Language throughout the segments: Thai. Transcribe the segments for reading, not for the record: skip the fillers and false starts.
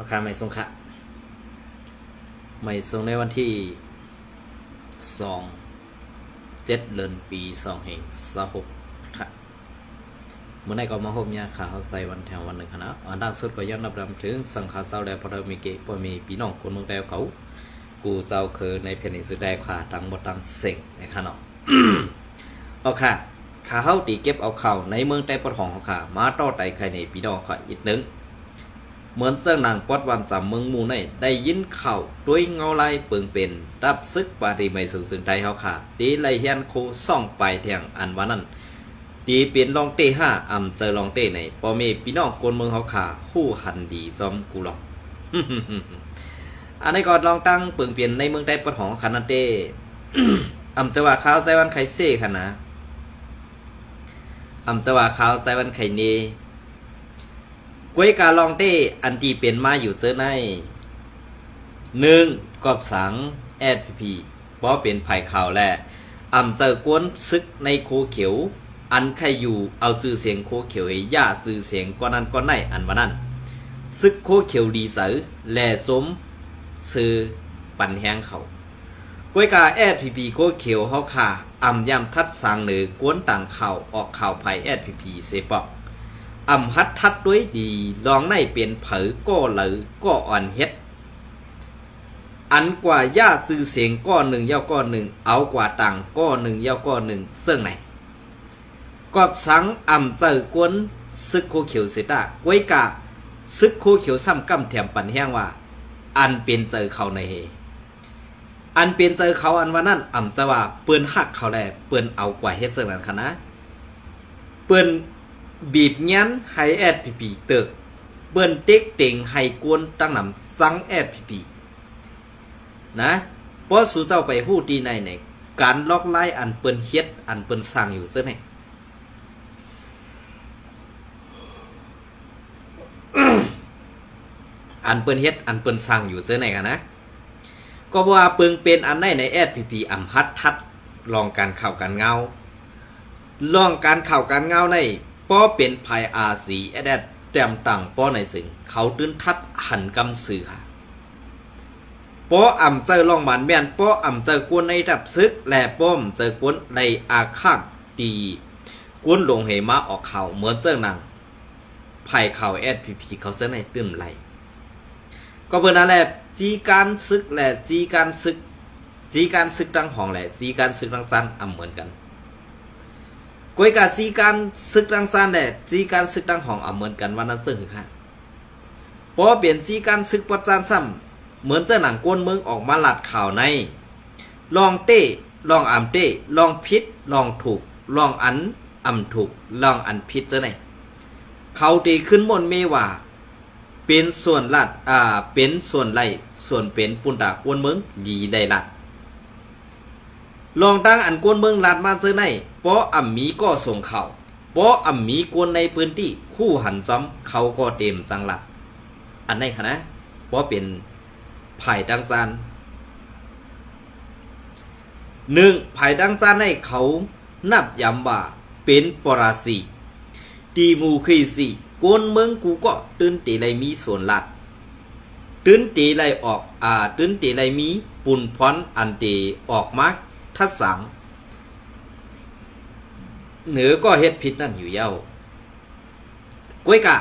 ราคาไม่ทรงค่ะไม่ทรงในวันที่2/7/26ค่ะเมื่อไหร่ก็มาพบยาขาเขาใส่วันแถววันหนึ่งคณะอันดับสุดก็ย้อนนับรำถึงสังขารเศร้าแดงพระมีเกปมีพี่น้องคนเมืองแดวเขากูเศร้าคือในเพนิสุดแดงขาตั้งหมดตั้งเส็งในขณะเอาค่ะขาเขาตีเก็บเอาเข่าในเมืองใต้ปฐของเขาค่ะมาต่อไต่ใครในพี่น้องเขาอีกหนึ่งเหมือนเสื้อนางปอดวันสามเมืองมูในได้ยินเข่าด้วยเงาลายเปิงเป็นรับซึกปารีไม่สูงสึงใดเขาค่ะตีไลเฮียนโคซ่องไปแทงอันวันนั้นตีเปลี่ยนลองเต้ห้าเจอลองเต้ในปอเมพี่น้องคนเมืองเขาค่ะคู่หันดีซ้อมกูหรอกอันนี้ก็ลองตั้งเปิงเปลี่ยนในเมืองใต้ปฐของคานาเต้ จะว่าข้าวไซวันไข่เซ่ค่ะนะจะว่าข้าวไซวันไข่เนกวยกาลองเต้อันที่เป็นมาอยู่เจอใน1กอบสังแอดพีเพราะเป็นไผ่ข่าวแลเจอกวนซึกในโคเขียวอันใครอยู่เอาชื่อเสียงโคเขียวให้ย่าชื่อเสียงก้อนนั้นก้อนไหนอันวันนั้นซึกโคเขียวดีเสือแลสมซื้อปั่นแห้งเขากวยกาแอดพีโคเขียวเขาค่ะยำทัดสางเหนือกวนต่างข่าวออกข่าวไผ่แอดพีเสปอกฮัดทัดด้วยดีลองในเปลี่ยนเผอก็เหลือก็อ่อนเฮ็ดอันกว่าย่าซื้อเสียงก้อนหนึ่งเย้าก้อนหนึ่งเอากว่าต่างก้อนหนึ่งเย้าก้อนหนึ่งเสื่องไหนกอบสังเจอกวนซึกโคเขียวเสตาไว้กะซึกโคเขียวซ้ำกำแถมปั่นแห้งว่าอันเป็นเจอเขาในเฮอันเป็นเจอเขาอันว่านั่นจะว่าเปื้อนหักเขาแลเปื้อนเอากว่าเฮ็ดเสื่องนั้นค่ะนะเปื้อนบีบยันให้แอดพีเติกเบิ้นเต็กเต็งให้กวนตั้งนำซังแอดพีนะเพราะสู่เจ้าไปฮู้ดีในการล็อกไล่อันเปิ้นเฮ็ดอันเปิ้นสร้างอยู่เสื้อไหน อันเปิ้นเฮ็ดอันเปิ้นสร้างอยู่เสื้อไหนกันนะก็ว่าเปิงเป็นอันไหนในแอดพีฮัดทัดลองการข่าวการเงาลองการข่าวการเงาในป้อเป็นภายอาสีแอดแต้มต่างป้อในสิ่งเขาตื้นทัดหันกำสื่อค่ะป้อเจอลองหมันแม่นป้อเจอกวนในดับซึกแหล่ป้อมเจอกวนในอาข้างตีกวนลงเหมาออกเขาเหมือนเจ้าหนังภายเขาแอดพีเขาเส้นในตื้มไหลก็เปิดนั่นแหละจีการซึกแหละจีการซึกดังห้องแหละจีการซึกดังซันเหมือนกันกวยกาซีการซึกดังซานแดดจีการซึกดังของเหมือนกันวันนั้นซึ่งคือค่ะพอเปลี่ยนจีการซึกปัจจานซ้ำเหมือนเจ้าหนังก้นเมืองออกมาหลัดข่าวในลองเต้ลองเต้ลองพิษลองถูกลองถูกลองพิษเจ้าไหนเขาตีขึ้นบนเมว่าเป็นส่วนลัดเป็นส่วนไรส่วนเป็นปุนตาก้นเมืองดีได้ลัดลองตั้งอันกวนเมืองลาดมาเจอในป้อมีก็ส่งเข่าป้อมีกวนในพื้นที่คู่หันซ้อมเขาก็เต็มสังหลักอันไหนคะนะป้อเป็นไผ่ดังซานไผ่ดังซานในเขานับย้ำว่าเป็นปราศีตีมูคีสีกวนเมืองกูก็ตื่นตีไรมีส่วนลัดตื่นตีไรออกตื่นตีไรมีปุ่นพรอันตีออกมาทัดสังเหนือก็เฮ็ดผิดนั่นอยู่เย้ากวยกะ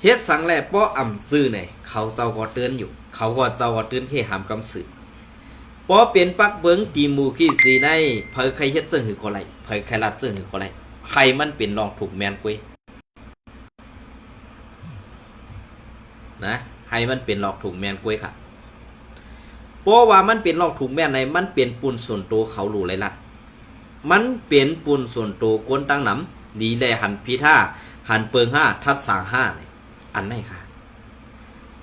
เฮ็ดสังแลป้อซื้อในเขาเจ้าก็เตือนอยู่เขาก็เจ้าก็เตือนให้หามกำสือป้อเป็นปักเบิงตีมูขี้สีในเผยใครเฮ็ดซึ่งหือคนไรเผยใครลัดซึ่งหือคนไรใครมันเป็นรองถูกแมนกวยนะให้มันเป็นหลอกถูกแมนกวยค่ะเพราะว่ามันเป็นหลอกถูกแม่นในมันเป็นปูนส่วนตัวเขาหลู่ไรลัดมันเป็นปูนส่วนตัวกวนตั้งหนำดีแลหันพีท่าหันเปิง5ทัดสาง5ในอันไหนค่ะ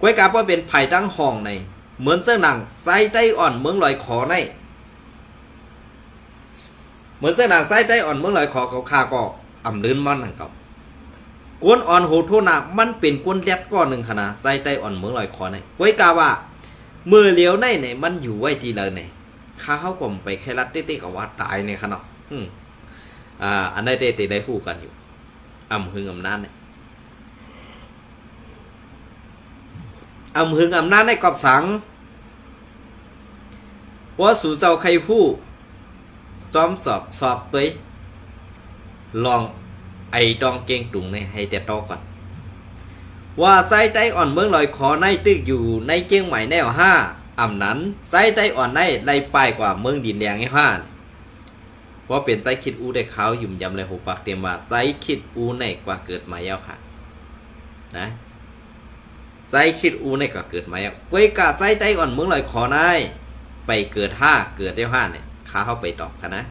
กวยกาว่าเป็นไผ่ตั้งห้องในเหมือนเจ้าหนังไส้ใต้อ่อนเมืองลอยขอในเหมือนเจ้าหนังไส้ใต้อ่อนเมืองลอยขอเขาคาก็ลื่นมันนั่นกับกวนอ่อนโหโทนามันเป็นกวนเล็ดก้อนหนึ่งขนาดไส้ใต้อ่อนเมืองลอยขอในกวยกาว่ามือเลี้ยวในมันอยู่ไว้ทีเลยเนี่ยข้าเขาก็ไปแค่รัดเต้ๆกับว่าตายในขนาดอันได้เต้ได้คู่กันอยู่หึงนั้นเนี่ย อำหึงอำนาจในกอบสังว่าสู่เจ้าใครผู้ซ้อมสอบตัวลองไอดองเก่งตุงในให้แต่ตอก่อนว่าไส้ใจอ่อนเมืองลอยขอในตึกอยู่ในเจียงใหม่แนวห้าอำนั้นไส้ใจอ่อนในไล่ไปกว่าเมืองดินแดงไอ้ห้าว่าเป็นไส้คิดอูได้ขาวยุ่มยำเลยหูปากเต็มว่าไส้คิดอูในกว่าเกิดมาแล้วค่ะนะไส้คิดอูในกว่าเกิดมาแล้วเว้ยกะไส้ใจอ่อนเมืองลอยขอในไปเกิดห้าเกิดได้ห้าเนี่ยข้าเข้าไปตอบค่ะนะ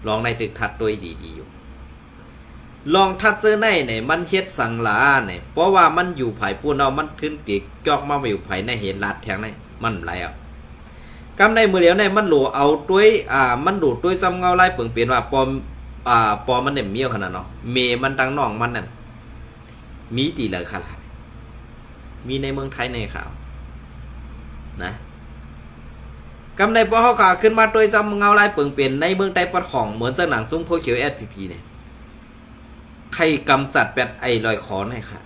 ลองในตึกทัดด้วยดีๆอยู่ลองทัดเจอในเนี่ยมันเฮ็ดสังหลาเนี่ยเพราะว่ามันอยู่ไผ่ปูนเอามันขึ้นติกจอกมาอยู่ไผ่ในเห็นลาดแทงในมันไหลเอากำในมือเหลียวในมันหลูเอาด้วยมันหลูด้วยจำเงาไล่เปลืองเปลี่ยนว่าปอมันเนี่ยเมี้ยวขนาดเนาะเมมันดังน่องมันนั่นมีตีเลยขนาดมีในเมืองไทยในข่าวนะกำในปอเขาขาขึ้นมาโดยจำเงาไล่เปลืองเปลี่ยนในเมืองไทยปะของเหมือนเจ้าหนังซุ้มโพเขียว SPP เนี่ยใครกำจัดแปดไอลอยขอนให้ค่ะ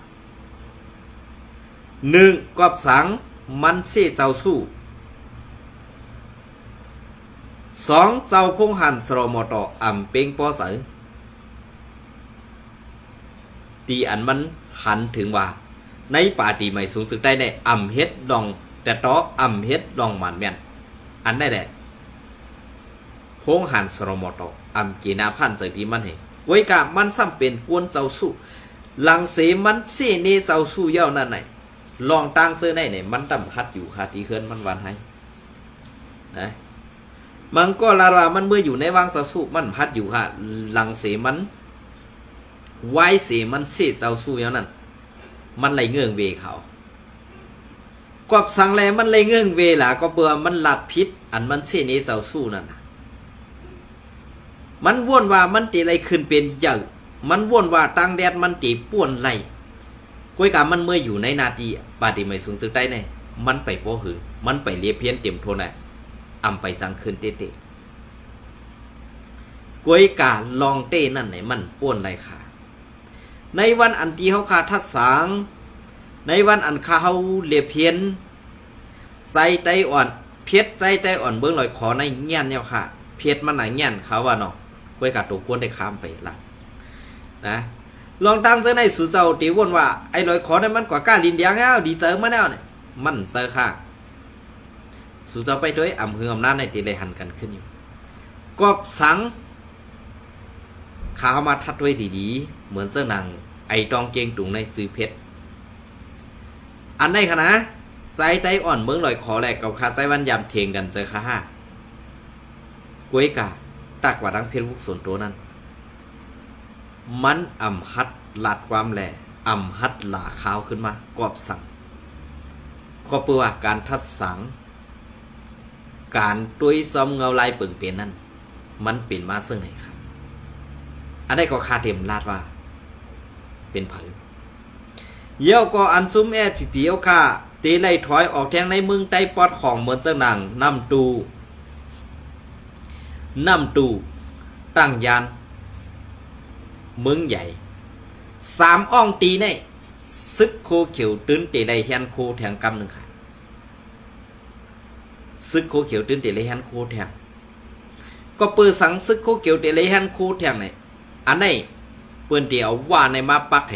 หนึ่งกอบสังมันเสียเจ้าสู้สองเจ้าพงหันสโรมอตออ่ำเป็งปอสือตีอันมันหันถึงว่าในป่าตีใหม่สูงสุดได้ในอ่ำเฮ็ดดองแต่ต่ออ่ำเฮ็ดดองหมันแม่นอันได้แหละพงหันสโรมอตออ่ำกีนาพันเสตีมันให้ไว้กะมันซ้ำเป็นกวนเจ้าสู้หลังเสมันเสเนเจ้าสู้เย้านั่นไหนลองตั้งเสื้อในเนี่ยมันต่ำพัดอยู่คาตีเคินมันวันให้นะมันก็ลาว่ามันเมื่ออยู่ในวังเจ้าสู้มันพัดอยู่ค่ะหลังเสมันไว้เสมันเสเจ้าสู้เย้านั่นมันเลยเงื่องเวเขากอบสังแลมันเลยเงื่องเวล่ะก็เบื่อมันหลัดพิษอันมันเสเนเจ้าสู้นั่นมันว่นว่ามันตีไรขึ้นเป็นเยอะมันว่นว่าตังแดดมันตีป่วนไรก้วยกามันเมื่ออยู่ในนาทีปาติไม่สูงสึกได้เนี่ยมันไปโป้หือมันไปเลียเพี้ยนเต็มโทนแหละอำไปสังคืนเต้ก้วยกาลองเต้นั่นไหนมันป่วนไรค่ะในวันอันที่เขาขาทัดสางในวันอันเขาเลียเพี้ยนใส่ไตอ่อนเพียดใส่ไตอ่อนเบื้องลอยขอในเงี้ยนเนี่ยค่ะเพียดมันไหนเงี้ยนเขาว่าเนาะก้วยกาตัวกวนได้ข้ามไปละนะลองตั้งเส้นในสุเจ้าตีวนว่าไอ้ลอยขอได้มันกว่ากล้าลินเดียงแล้วดีเจอมาแล้วเนี่ยมันเจอค่ะสุเจ้าไปด้วยอำเภออำนาจในตีเลยหันกันขึ้นอยู่กอบสังขามาทัดไว้ดีๆเหมือนเสื้อหนังไอ้ตองเก่งตุงในซื้อเพชรอันไหนคะนะใส่ไตอ่อนเมืองลอยขอแหลกกับคาใจวันยำเทียงกันเจอค่ะห้าก้วยกาตักว่าดังเพชรวุกส่วนตัวนั้นมันอ่ำฮัดหลัดความแหล่อ่ำฮัดหลาขาวขึ้นมากอบสั่งก็เพื่อการทัดสังการตุยซ้อมเงาลายเปิ่งเปลี่ยนนั้นมันเป็นมาซึ่งไหนครับอันนี้ก็คาเต็มลาดว่าเป็นเผยเยี่ยวก็อันซุ้มแอดผีเอาค่ะตีไล่ถอยออกแทงในเมืองใต้ปอดของเหมือนเจ้าหนังน้ำตูตั้งยานเมืองใหญ่สามอ่องตีในซึกโคเขียวตื้นเตะไรแฮนโคแทงกำหนึ่งค่ะซึกโคเขียวตื้นเตะไรแฮนโคแทงก็เปิดสังซึกโคเขียวเตะไรแฮนโคแทงเนี่ยอันไหนเปิดเดี๋ยวว่าในมาปักเห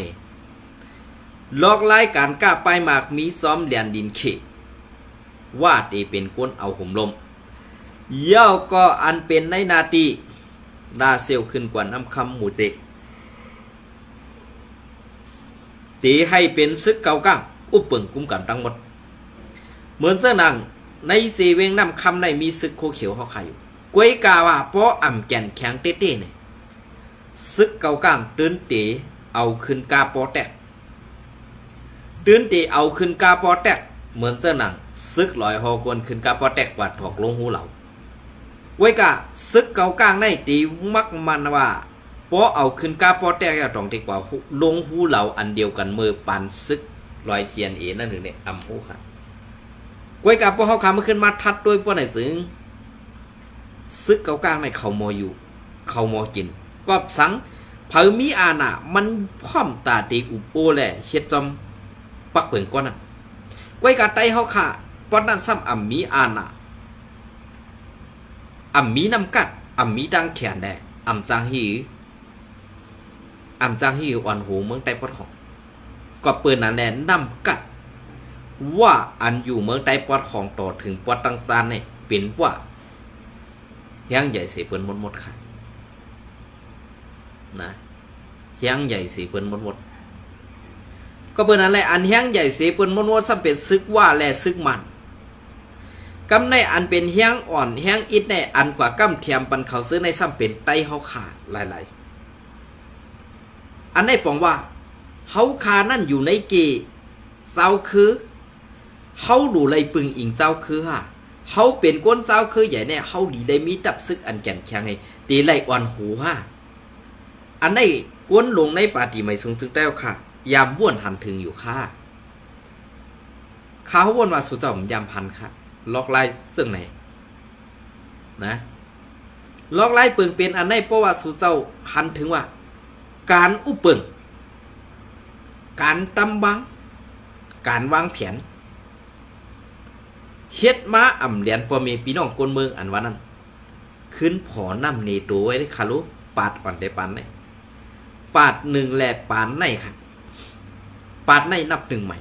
ลอกไล่การกล้าไปมากมีซ้อมเหรียญดินเขว่าตีเป็นก้นเอาห่มลมเย่าก็อันเป็นในนาทีดาเซลขึ้นกว่าน้ำคำหมูเตตีให้เป็นซึกเก่าก้างอุปเปิงกุ้มกันทั้งหมดเหมือนเสื้อหนังในสีเวงน้ำคำในมีซึกโคเขียวเขาขายอยู่ก้วยกาว่าเพราะอ่ำแก่นแข็งเต้ๆเนี่ยซึกเก่าก้างตื่นเตะเอาขึ้นกาปอแตกตื่นเตะเอาขึ้นกาปอแตกเหมือนเสื้อหนังซึกลอยหอกวนขึ้นกาปอแตกกวาดถอกลงหูเหล่าไว้กะซึกเก่ากลางในตีมักมันว่าเพราะเอาขึ้นกาปอแตกก็ต้องดีกว่าลงหูเหล่าอันเดียวกันมือปานซึกลอยเทียนเอนั่นถึงเนี่ยอำหูค่ะไว้กะเพราะเขาขามาขึ้นมาทัดด้วยพวกไหนซึกเก่ากลางในเขามออยู่เขามอกินกอบสังเผามีอาณามันพร้อมตาตีอุโปแหละเฮ็ดจอมปักเปิ่งก้อนน่ะ ก้วยกะไตเฮาค่ะปอดนั้นซ้ำมีอานามีน้ำกัดมีดังแขนแดจางฮีอ่อนหูเมืองใต้ปอดของก็เปิ้นนั่นแหละน้ำกัดว่าอันอยู่เมืองใต้ปอดของต่อถึงปอดตังซานเนี่ยเป็นว่ายังใหญ่เสียเปิ้นหมดค่ะนะยังใหญ่เสียเปิ้นหมดก็เปิ้นนั่นแหละอันยังใหญ่เสียเปิ้นหมดซ้ำเป็นซึกว่าและซึกมันกำในอันเป็นเฮียงอ่อนเฮียงอิดในอันกว่ากำเทียมปันเขาซื้อในซ้ำเป็นไตเฮาขาหลายๆอันในปองว่าเฮาขานั่นอยู่ในเกเจ้าคือเฮาดูไลปึงอิงเจ้าคือฮะเฮาเป็นก้นเจ้าคือใหญ่เนี่ยเฮาดีได้มีตับซึกอันแก่นแข็งให้ตีไลอ่อนหูฮะอันในก้นลงในปาฏิไม่สูงจึงได้ค่ะยามบ้วนหันถึงอยู่ค่ะข้าวบ้วนว่าสุเจ้ายามพันค่ะล็อกไล่ซึ่งไหนนะล็อกไล่เปิงเป็นอันในเพราะว่าสุเจ้าหันถึงว่าการอุปเปิงการตำบังการวางแผนเฮ็ดมาเลียนพอมีพี่น้องคนเมืองอันว่านั้นขึ้นผอนำเนโตไว้ได้คารุปาดอ่อนได้ปานไหนปาดหนึ่งแหลปานไหนค่ะปาดไหนนับหนึ่งใหม่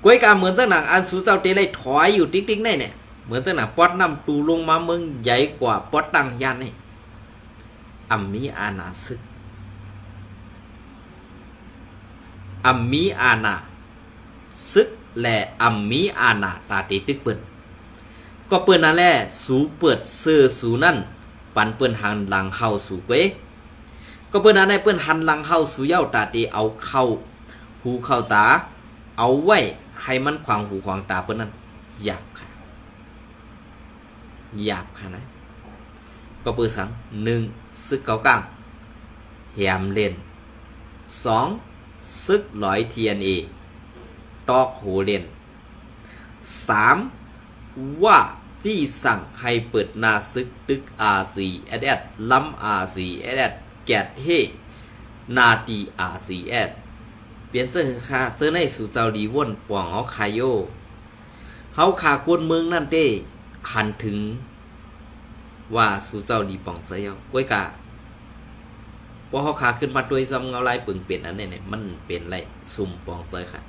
ก้วยกาเหมือนเจ้าหนังอันสูเจ้าเตเลยถอยอยู่ติ๊กๆในเนี่ยเหมือนเจ้าหนังปอดนำตูลงมาเมืองใหญ่กว่าปอดตังยานนี่มีอาณาซึกมีอาณาซึกและมีอาณาตาติตึกเปิ้นก็เปิ้นนั่นแหละสูเปิดเสื้อสูนั่นปันเปิ้นหันหลังเฮาสู่เก้ก็เปิ้นนั่นแหละเปิ้นหันหลังเฮาสู่เย้าตาติเอาเข้าหูเข้าตาเอาไว้ให้มันขวางหูขวางตาเปิ้นนั้นหยาบค่ะนะก็เปิ้นสั่ง1ซึกเกากลางแหมเล่น2ซึก100 TNA ตอกโหเล่น3ว่าจี้สั่งให้เปิดนาซึกตึก RCSS ล้ำ RCSS แกดเฮนาตี RCS เปลี่ยนเสื้อค่ะเสื้อในสู่เจ้าดีว่นป่วงเฮาคายโยเฮาขากวนเมืองนั่นเต้หันถึงว่าสู่เจ้าดีป่องเสียก้วยกะพอเฮาขาขึ้นมาด้วยซ้ำเงาลายปึงเป็นอันนี้เนี่ยมันเป็นไรซุ่มป่องเสียค่ะ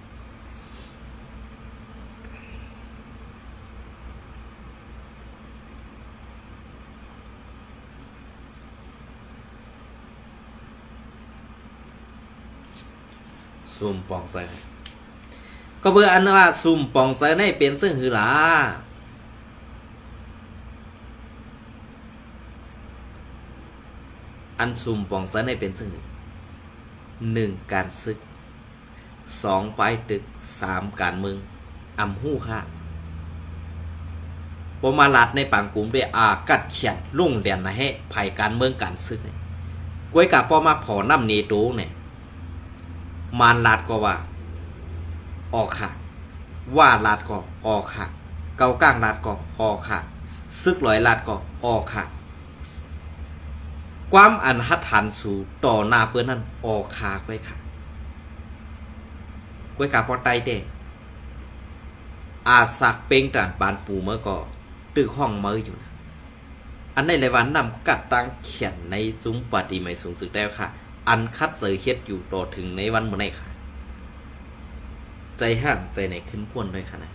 ซุ่มปองใส่ก็เบื่ออันว่าซุ่มปองใส่ในเป็นซึ่งหือหลาอันซุ่มปองใส่ในเป็นซึ่ง1การซึก2ไปตึก3การเมืองหู้ค่ะพอมาลัดในปังกลุ่มด้วยกัดเขียนลุ่งเดียนนะให้ภัยการเมืองการซึกเนี่ยก้วยกับพอมาผอน้ำเนโตเนี่ยมารลาดก็ว่าออกค่ะว่าลาดก็ออกค่ะเกาก้างลาดก็ออกค่ะซึก100ลาดก็ออกค่ะความอันหัดหันสู่ต่อหน้าเพื่อนนั้นออกค่ะก้วยค่ะก้วยกาพอไตเต้อาสักเป้งต่างปานปูเมื่อก็ตึกห้องเมื่ออยู่นะอันในเลยวันนำกัดตั้งเขียนในซุ้มปฏิไม่สูงสึกแล้วค่ะอันคัดเสยเฮ็ดอยู่ต่อถึงในวันเมื่อไหร่ค่ะใจห้ามใจไหนขึ้นพ่วนด้วยค่ะนะ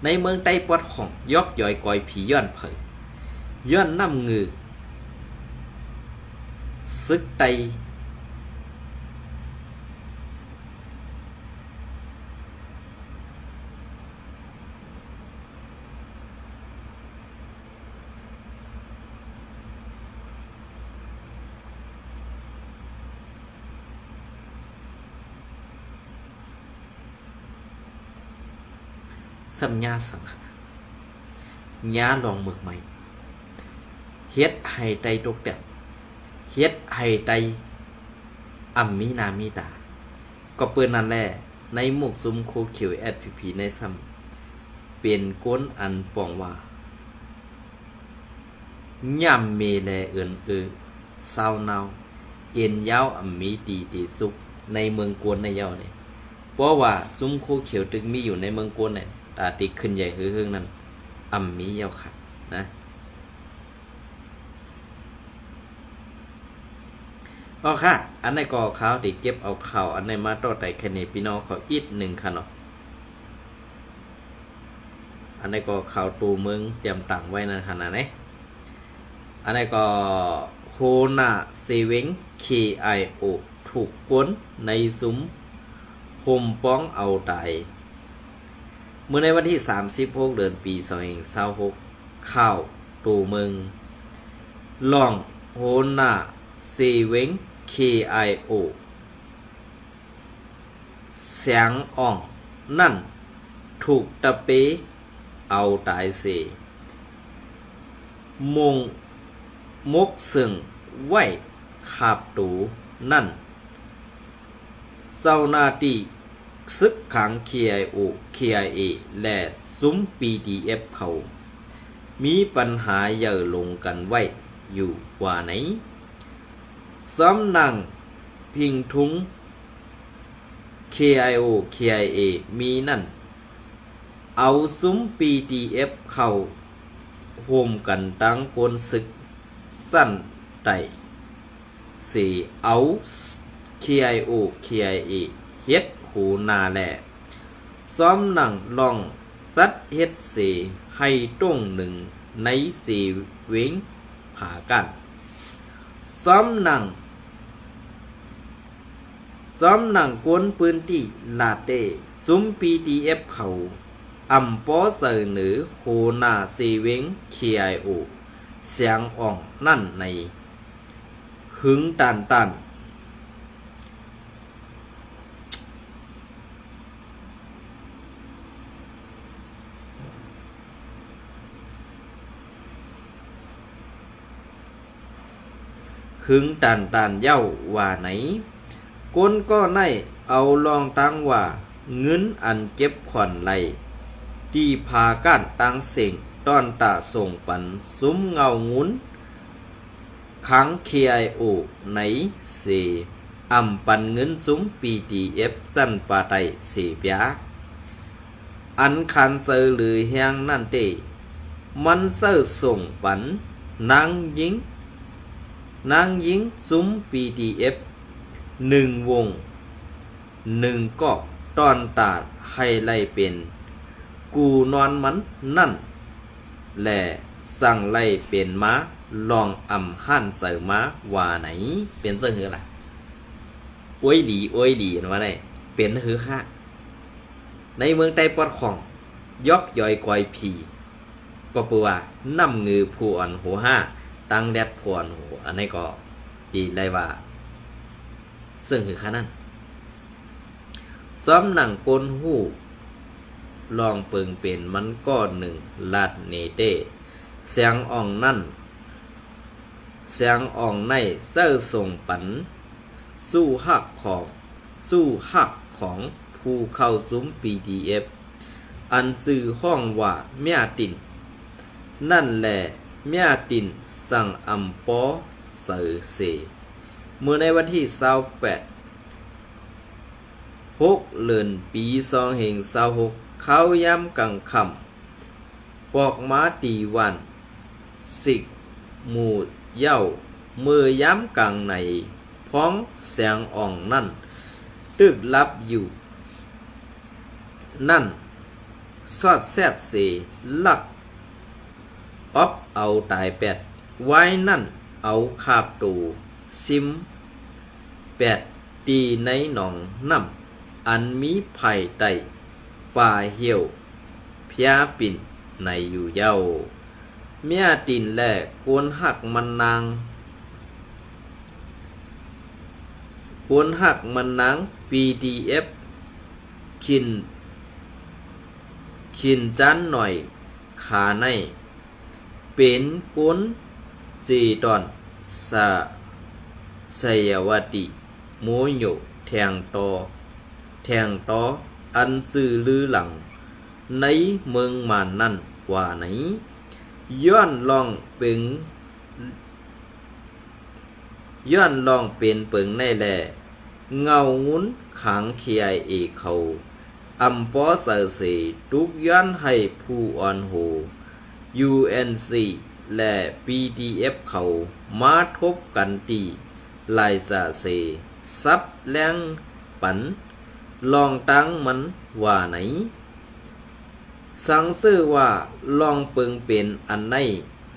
ในเมืองใต้ปอดของยอกย่อยกอยผีย้อนเผยย้อนน้ำงือซึกไตสัญญาสังญาลองหมึกใหม่เฮ็ดให้ไตตกแดดเฮ็ดให้ไตมีนามีตาก็เปิ้นนั่นแหละในหมวกซุ้มโคเขียวSPPในซ้ำเป็นก้นอันป่องว่าย่ำเมแลเอินเศร้าเนาเอ็นยาวมีตีสุกในเมืองกวนในเยาเนี่ย เพราะว่าซุ้มโคเขียวตึกมีอยู่ในเมืองกวนเนี่ยตาติขึ้นใหญ่ฮือๆนั้นมีเยาวขัดนะอ๋อค่ะอันไหนก็ข้าวติเก็บเอาข่าวอันไหนมาต่อแต่แค่นี้พี่น้องขออีกหนึ่งค่ะเนาะอันไหนก็ข่าวตูเมืองเตรียมต่างไว้ในขณะนี้อันไหนก็โฮนาเซเวง KIO ถูกกวนในซุ้มโฮมป้องเอาตายเมื่อในวันที่36เดือนปี2026ข่าวตูเมืองลองโฮนาเซเวง KIO เสียงอ่องนั่นถูกตะเปเอาตายเสมงมกซึ่งไว้ขาบตูนั่นเจ้าหน้าที่ซึกขัง KIA และซุ้ม PDF เขามีปัญหาเยอะลงกันไว้อยู่ว่าไหนสำนักพิงทุง KIA มีนั่นเอาซุ้ม PDF เข้าโฮมกันตั้งกนศึกสั้นไต่สีเอา KIA เฮ็ดหูนาแลซ้อมหนังลองซัดเฮ็ดเสให้ต้งหนึ่งในสีเวงผากันซ้อมหนังกวนปืนที่ลาเต้จุ้ม PDF เขาปอเสนอโฮนาเซเวง KIO เสียงอ่องนั่นในหึงตันเย้าว่าไหนคนก็ในเอาลองตั้งว่าเงินอันเก็บขวัญไหลที่พากันตั้งเสียงตอนตาส่งปันซุ้มเงางุ้นขัง KIO ในเสปันเงินซุ้ม PDF สั้นปาไตเสียอันคันเซอหรือแหงนั่นเตมันเซอส่งปันนางยิงซุ้ม PDF 1 วง 1 กอกตอนตาให้ไล่เป็นกูนอนมันนั่นแหละสั่งไล่เป็นม้าลองหั่นเสือม้าว่าไหนเป็นเสือหือล่ะโอ้ยดีว่าไหนเป็นหือค่ะในเมืองไต้ปอดของยอกย่อยกอยผีก็ปัวน้ำงือผู้อ่อนหัวห้าตั้งแดดพวนหัวอันนี้ก็ดีได้ว่าซึ่งคือค่านั้นซ้อมหนังปนหูลองเปิงเป็นมันก็หนึ่งลาดเนเต้เสียงอ่องนั่นเสียงอ่องในเสื้อส่งปันสู้หักของผู้เข้าซุ้ม PDF อันซื้อห้องว่าเมียตินนั่นแหละเมียตินสั่งปอเสือเสเมื่อในวันที่28 6 เดือนปี2026เขาย้ำกังคำปอกม้าตีวันสิกหมู่เย้าเมื่อย้ำกังในพ้องแสงอ่องนั่นตึกลับอยู่นั่นสอดแซดเสลักเอาตายแปดไว้นั่นเอาคาบตูซิมแปดตีในหนองน้ำอันมีไผ่ไตป่าเหี่ยวพยาปิ่นในอยู่เย้าเมียตินแลกวนหักมันนาง PDF ขินจันหน่อยขาในเป็นก้นจีตอนสยวติโมโยแทงตออันซื่อลือหลังในเมืองมานนั่นกว่าไหนย้อนลองเป็นเปิงในแล เงาหมุนขังเคียเอเขาอำปอเสเสทุกย้อนให้ผู้อ่อนโห UNC และ PDF เขามาทบกันตีลายสะเสซับแรงปันลองตั้งมันว่าไหนสังซื่อว่าลองเปิงเป็นอันไหน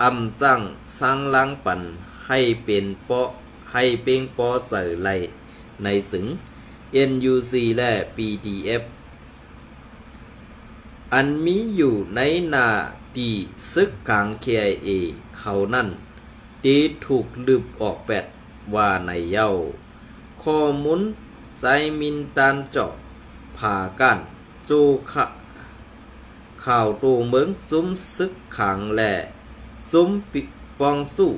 อำจังสังล้างปันให้เป็นปอให้เป็นปอเสอไหลในสึง NUC และ PDF อันมีอยู่ในหน้าดีซึกกลาง KIA เขานั่นดีถูกลืบออกแปดว่าในเย้าข้อมูลไซมินตันเจาะผ่ากันโจขะข่าวตูเมืองซุ้มซึกขังแหล่ซุ้มปิปองสู้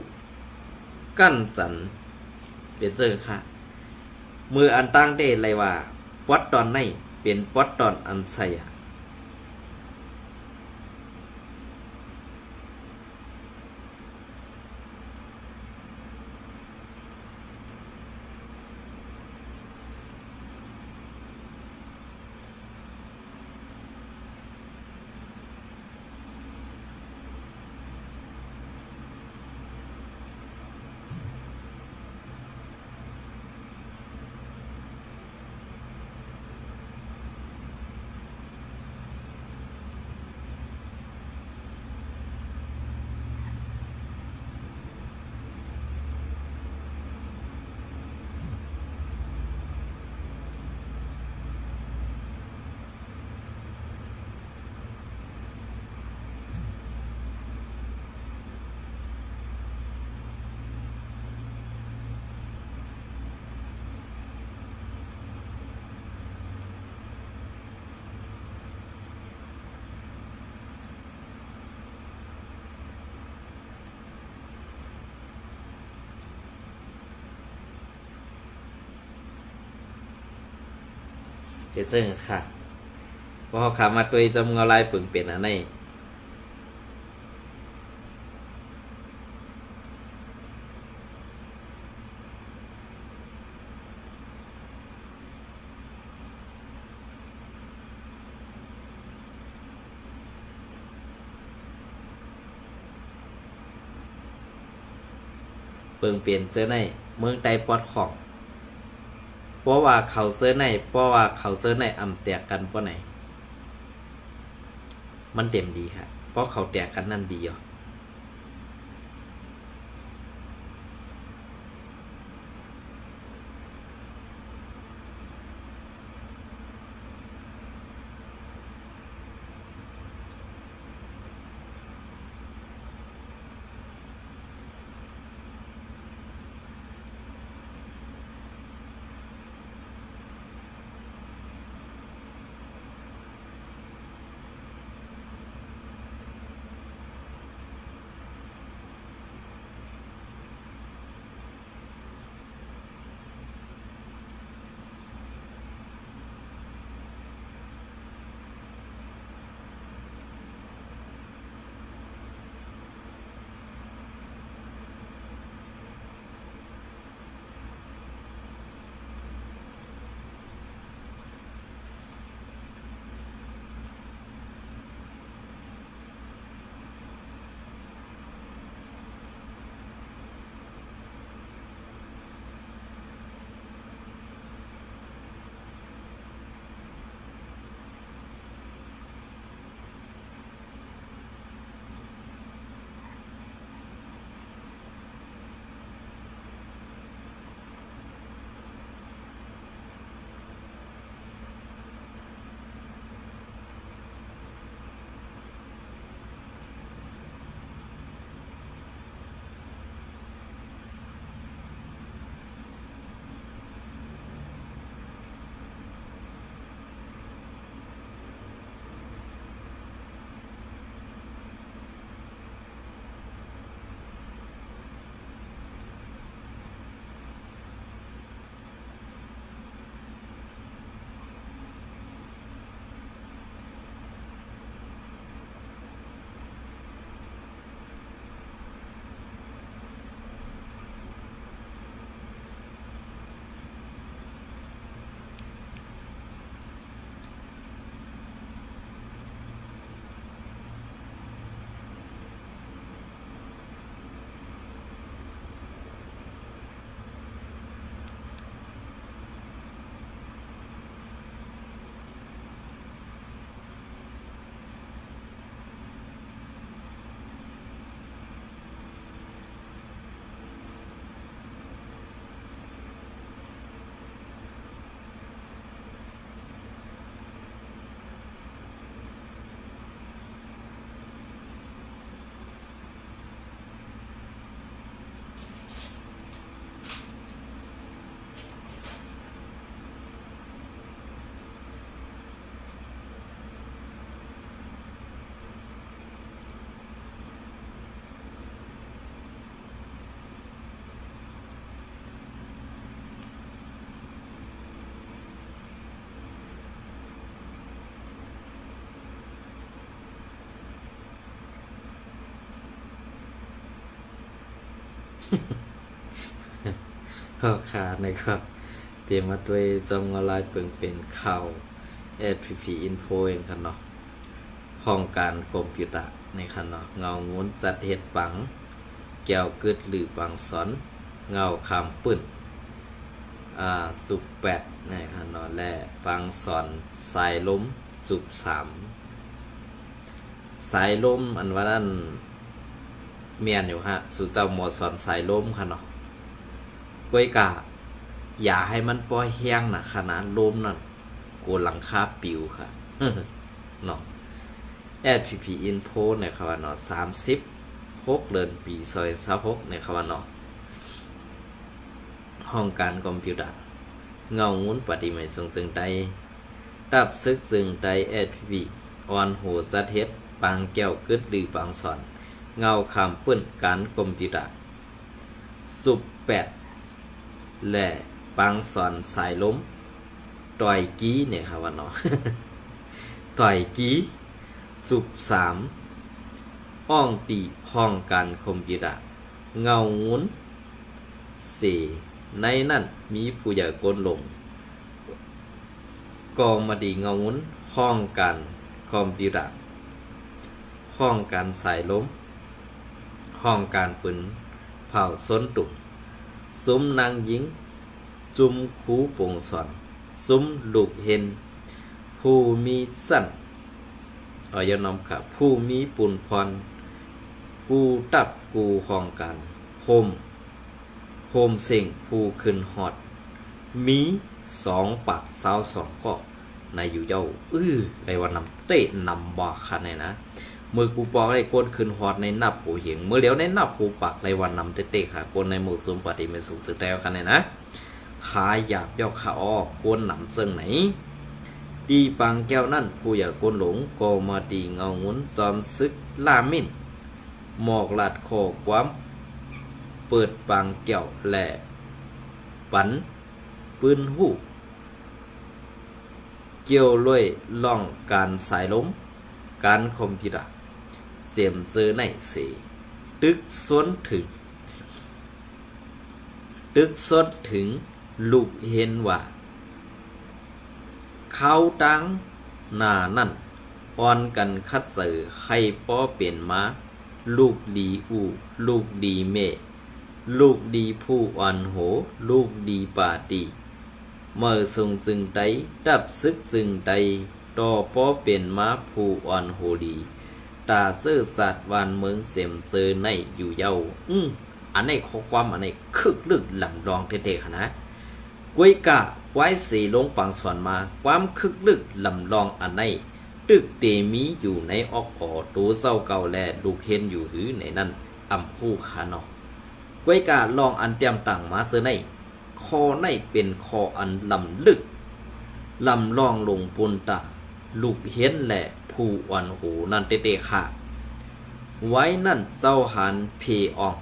กั้นจันเปลี่ยนเจอค่ะมืออันตั้งได้เลยว่าปอดตอนในเป็นปอดตอนอันใส่เดี๋ยวเจอค่ะพอเขาขามาตัวจำเงาลายปึงเป็นอันไหนเปิงเปลี่ยนเสื้อในเมืองใดปอดของเพราะว่าเขาเสื้อในเพราะว่าเขาเสื้อในอำแตกกันเพราะไหนมันเต็มดีค่ะเพราะเขาแตกกันนั่นดีอ่ะ พ่อค้านะครับเตรียมมาด้วยจงออนไลน์เปิงเป็นข่าว SPP Info เองครับเนาะห้องการคอมพิวเตอร์ในครับเนาะเงางุ้นจัดเฮ็ดปังแก้วกึดหรือปังสอนเงาคำปื้นสุกแปดนะครับเนาะและปังสอนสายล้มจุบสามสายล้มอันว่านั้นเมียนอยู่ฮะสุเจ้าหมอสอนสายล้มค่ะเนาะก้วยกะอย่าให้มันปล่อยแห้งนะขนาดล้มนั่นโกหลังคาปิวค่ะ เนาะ SPP Info ในคำว่าเนาะ36เดือนปี2026ในคำว่าเนาะห้องการคอมพิวเตอร์เงางุ้นปฏิไม่ทรงซึ่งใดดับซึกซึ่งใด SPP ออนโหสัดเฮ็ดปางแก้วกึดหรือปางสอนเงาคำปื้นการคอมพิวเตอร์สุบแปดและปางสอนสายล้มต่อยกี้เนี่ยครับว่าเนาะ ต่อยกี้จุบสามอ้องตีห้องการคอมพิวเตอร์เงางุ้นสี่ในนั่นมีผู้ใหญ่กนลงกองมาดีเงางุ้นห้องการคอมพิวเตอร์ห้องการสายล้มห้องการปืนเผาส้นตุ่มซุ้มนางหญิงจุมคูปงสอนซุ้มลูกเห็นผู้มีสั้นยนำค่ะผู้มีปุนพรกูตับกูห้องการโฮมเสียงผู้ขึ้นฮอดมี2 ปาก22ก็ในอยู่เจ้าไรว่านำเตะนำบ่คันไหนนะมือกูปอกไอ้ก้นขึ้นฮอดในนับกูเหียงเมื่อเดี๋ยวในนับกูปักไรวันนำเตะค่ะก้นในหมู่ซุมปฏิเมสุจึกแล้วคันไหนนะหาหยาบยอกขาอ้อก้นนำเซิงไหนดีปังแก้วนั่นผู้อย่าก้นหลงก็มาตีเงางุ้นซอมซึกลามินหมอกหลัดคอความเปิดปังแก้วแหล่ปันปืนหูเกี่ยวลอยล่องการสายล้มการคอมพิวเตอร์เสียมซื้อในสีตึกซ้นถึงลูกเห็นว่าเขาตั้งหน้านั่นอ่อนกันคัดเสือให้ป้อเปลี่ยนมาลูกดีลูกดีเมลูกดีผู้อ่อนโหลูกดีป่าดีเมื่อทรงจึงใดดับซึกจึงใดต่อป้อเปลี่ยนมาผู้อ่อนโหดีตาเสื้อสัตว์วานเมืองเสียมเซอในอยู่เย้าอันนี้ข้อความอันนี้คึกลึกหลังรองเท่ๆค่ะนะกวยกะไว้สีลงปังสวนมาความคึกลึกลำลองอันนี้ตึกเตมีอยู่ในออกตัวเศร้าเก่าแลลูกเห็นอยู่หือในนั้นอำผู้ขานอกกวยกะลองอันเตรียมต่างมาเสื้อในคอในเป็นคออันลำลึกลำลองลงปุนตาลูกเห็นแหละผู้อ่อนหูนั่นเตะค่ะไว้นั่นเจ้าหันเพออง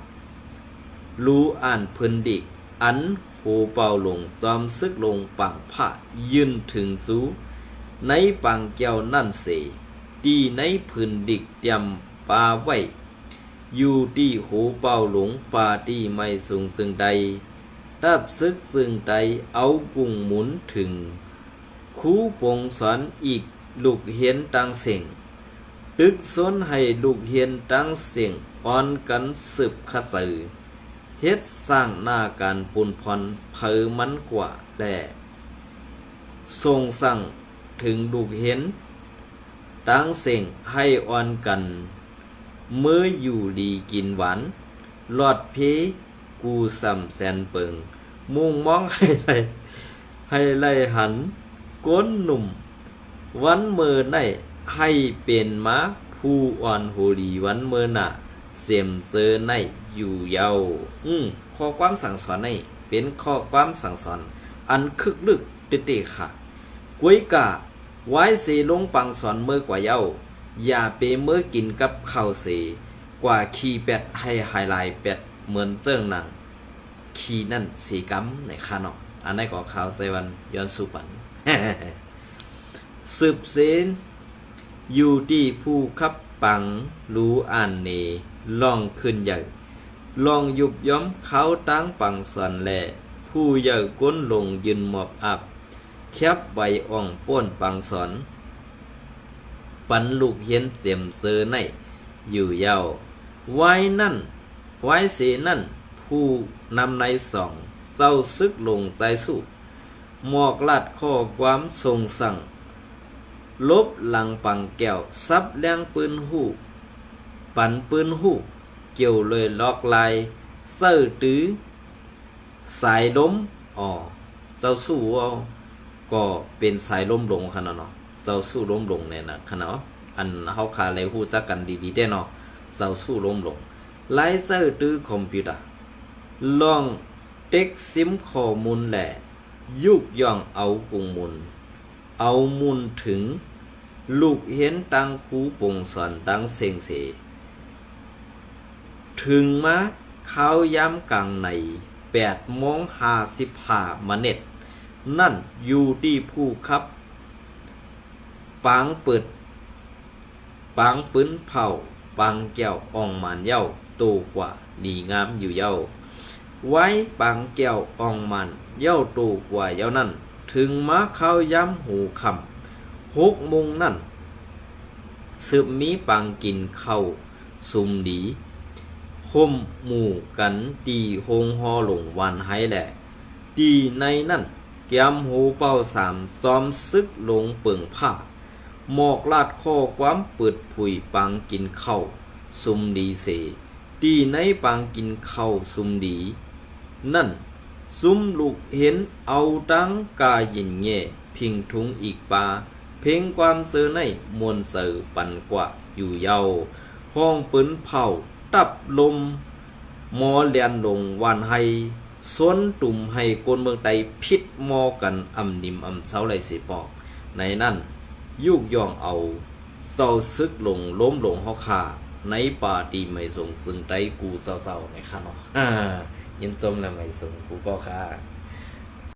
รู้อ่านพื้นดิอันโหเป่าลงจอมซึกลงปังผ้ายืนถึงจูในปังแก้วนั่นเสดีในพื้นดิกเตรียมปาไว้อยู่ที่โหเป่าหลงปาที่ไม่สูงซึ่งใดดับซึกซึ่งใดเอากุ้งหมุนถึงคูปงสอนอีกลูกเห็นตังเสียงตึกซ้นให้ลูกเห็นตังเสียงอ่อนกันสืบขัดสือเฮ็ดสร้างหน้าการปุนพรเผอมันกว่าแต่ทรงสั่งถึงลูกเห็นตังเสียงให้อ่อนกันเมื่ออยู่ดีกินหวานลอดเพกูสำแสนเปิงมุ่งมองให้ไล่หันก้นหนุ่มวันเมื่อในให้เป็นม้าผู้อ่อนโหดีวันเมื่อน่ะเสียมเซอในอยู่เยาข้อความสั่งสอนในเป็นข้อความสั่งสอนอันคึกลึกเตะค่ะกวยกะไว้เสลงปังสอนเมื่อกว่าเยาอย่าเปเมื่อกินกับข้าวเสกว่าขี่เป็ดให้ไฮไลท์เป็ดเหมือนเจิ้งหนังขี่นั่นสีกำในคาเนาะอันนี้ก็ข่าวเซวันย้อนสุปัน สืบเสนอยู่ที่ผู้ขับปังรู้อ่านเนล่องขึ้นใหญ่ ลองยุบย้อมเขาตั้งปังสันแลผู้ใหญ่ก้นลงยืนหมอบอับแคบใบอ่องป้นปังสอนปันลูกเห็นเสียมเซอในอยู่เยาวไว้นั่นไว้เสนั่นผู้นำในสองเศร้าซึกลงใจสู้หมอกลัดข้อความทรงสั่งลบหลังปังแก้วซับแรงปืนหูปันปืนหูเกี่ยวเลยลอกลายเสื้อตื้อสายล้มเจ้าสู้เอาก็เป็นสายล้มลงขนาดเนาะเจ้าสู้ล้มลงเนี่ยนะขนาดอันเฮาคาเลยฮู้จักกันดีๆได้เนาะเจ้าสู้ล้มลงไลเซอร์ตื้อคอมพิวเตอร์ลองเต็กซิมข้อมูลแหละยุกย่องเอากุงมุนเอามุนถึงลูกเห็นตังคูปงสอนตังเซงเสถึงมาเขาย้ำกลางใน8:55 ม.นั่นอยู่ที่ผู้ขับปางเปิดปางปืนเผาปางแก้วอ่องมันเย้าโตกว่าดีงามอยู่เย้าไว้ปางแก้วอ่องมันเย้าโตกว่าเย้านั่นถึงมาเขาย้ำหูคำ6 โมงนั่นสืบมีปางกินเข้าซุมดีห่มหมู่กันตีโฮงฮอหลงวันให้แหละตีในนั่นแก้มหูเป้า3ซ้อมซึกลงเปิงผ้าหมอกลาดข้อความเปิดผุยปังกินเข้าซุมดีเสตีในปังกินเข้าซุมดีนั่นซุมลูกเห็นเอาดังกายินแย่พิงทุงอีกปาเพ่งความเสือในมวลเสือปันกว่าอยู่เยาห้องปืนเผาตับลมมอเลียนลงวันให้ส้นตุ่มให้คนเมืองไตพิษมอกันอำนิมอำเศร้าไรสิปอกในนั่นยุกย่องเอาเศร้าซึกลงล้มลงฮอกคาในป่าตีไม่ส่งซึ่งไตกูเศร้าๆในข้าเนาะยินจมแล้วไม่ส่งกูก็ค่ะ